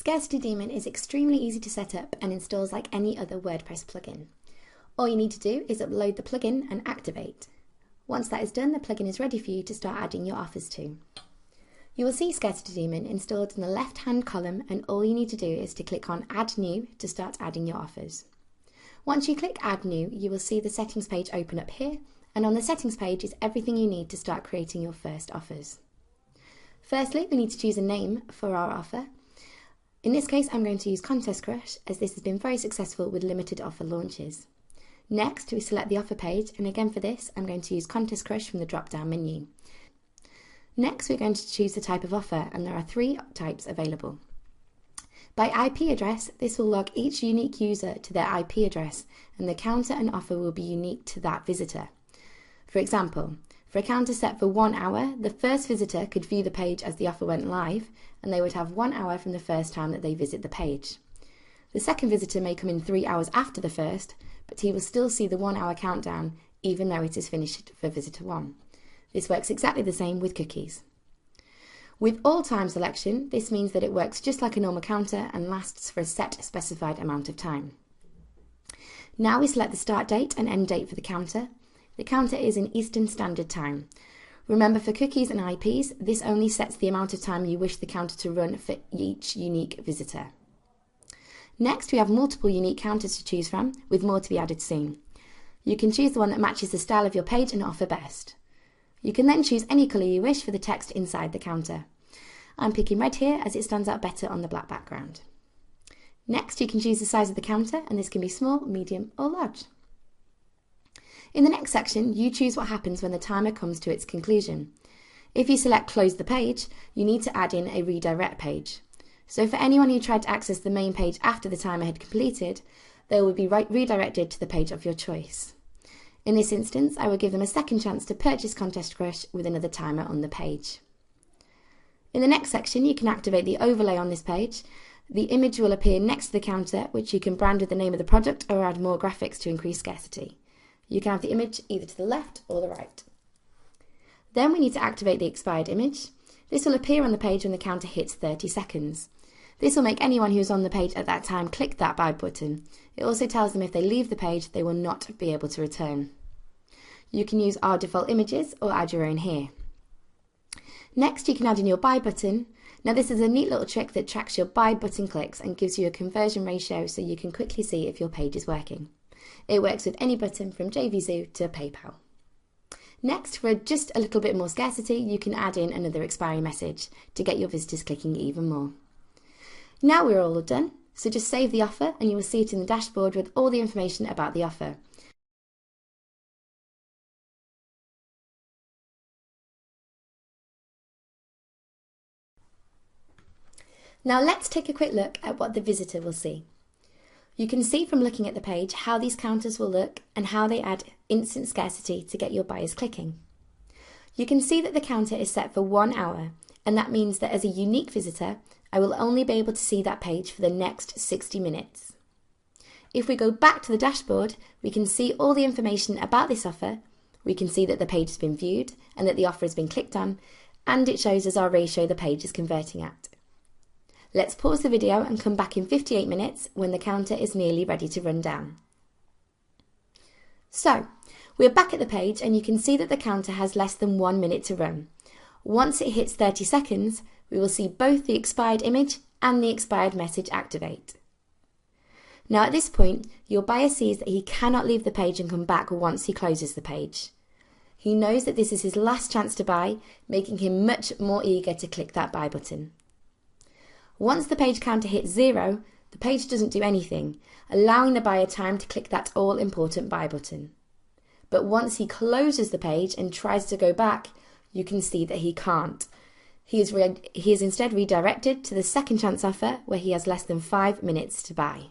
Scarcity Daemon is extremely easy to set up and installs like any other WordPress plugin. All you need to do is upload the plugin and activate. Once that is done, the plugin is ready for you to start adding your offers to. You will see Scarcity Daemon installed in the left-hand column, and all you need to do is to click on Add New to start adding your offers. Once you click Add New, you will see the settings page open up here, and on the settings page is everything you need to start creating your first offers. Firstly, we need to choose a name for our offer. In this case, I'm going to use Contest Crush, as this has been very successful with limited offer launches. Next, we select the offer page, and again for this, I'm going to use Contest Crush from the drop-down menu. Next, we're going to choose the type of offer, and there are 3 types available. By IP address, this will log each unique user to their IP address, and the counter and offer will be unique to that visitor. For example, for a counter set for 1 hour, the first visitor could view the page as the offer went live, and they would have 1 hour from the first time that they visit the page. The second visitor may come in 3 hours after the first, but he will still see the 1 hour countdown even though it is finished for visitor 1. This works exactly the same with cookies. With all time selection, this means that it works just like a normal counter and lasts for a set specified amount of time. Now we select the start date and end date for the counter. The counter is in Eastern Standard Time. Remember, for cookies and IPs, this only sets the amount of time you wish the counter to run for each unique visitor. Next, we have multiple unique counters to choose from, with more to be added soon. You can choose the one that matches the style of your page and offer best. You can then choose any colour you wish for the text inside the counter. I'm picking red here as it stands out better on the black background. Next, you can choose the size of the counter, and this can be small, medium or large. In the next section, you choose what happens when the timer comes to its conclusion. If you select Close the page, you need to add in a redirect page. So for anyone who tried to access the main page after the timer had completed, they will be redirected to the page of your choice. In this instance, I will give them a second chance to purchase Contest Crush with another timer on the page. In the next section, you can activate the overlay on this page. The image will appear next to the counter, which you can brand with the name of the product or add more graphics to increase scarcity. You can have the image either to the left or the right. Then we need to activate the expired image. This will appear on the page when the counter hits 30 seconds. This will make anyone who's on the page at that time click that buy button. It also tells them if they leave the page, they will not be able to return. You can use our default images or add your own here. Next, you can add in your buy button. Now, this is a neat little trick that tracks your buy button clicks and gives you a conversion ratio so you can quickly see if your page is working. It works with any button from JVZoo to PayPal. Next, for just a little bit more scarcity, you can add in another expiry message to get your visitors clicking even more. Now we're all done, so just save the offer and you will see it in the dashboard with all the information about the offer. Now let's take a quick look at what the visitor will see. You can see from looking at the page how these counters will look and how they add instant scarcity to get your buyers clicking. You can see that the counter is set for 1 hour, and that means that as a unique visitor, I will only be able to see that page for the next 60 minutes. If we go back to the dashboard, we can see all the information about this offer. We can see that the page has been viewed and that the offer has been clicked on, and it shows us our ratio the page is converting at. Let's pause the video and come back in 58 minutes when the counter is nearly ready to run down. So, we're back at the page and you can see that the counter has less than 1 minute to run. Once it hits 30 seconds, we will see both the expired image and the expired message activate. Now at this point, your buyer sees that he cannot leave the page and come back once he closes the page. He knows that this is his last chance to buy, making him much more eager to click that buy button. Once the page counter hits 0, the page doesn't do anything, allowing the buyer time to click that all-important buy button. But once he closes the page and tries to go back, you can see that he can't. He is instead redirected to the second chance offer where he has less than 5 minutes to buy.